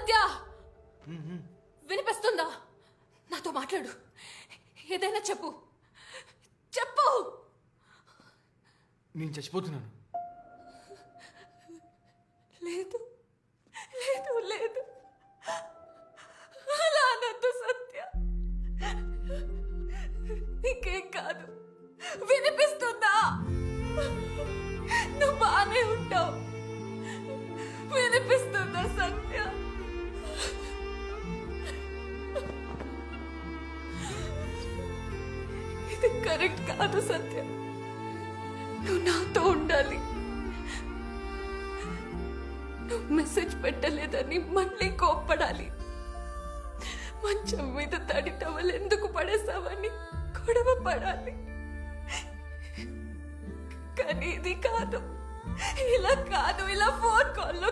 సత్య వినిపిస్తుందా? నాతో మాట్లాడు, ఏదైనా చెప్పు చెప్పు. నేను చచ్చిపోతున్నాను. లేదు లేదు లేదు, అలా అనొద్దు సత్య. నీకేం కాదు. వినిపిస్తుందా? నువ్వు బానే ఉంటావు. వినిపిస్తుందా సత్య? ఇది కరెక్ట్ కాదు సత్య. నువ్వు నాతో ఉండాలి. నువ్వు మెసేజ్ పెట్టలేదని మళ్ళీ కోప్పడాలి. మంచం మీద తడి టవల్ ఎందుకు పడేసావని గొడవ పడాలి. కానీ ఇది కాదు, ఇలా కాదు. ఇలా ఫోన్ కాల్లో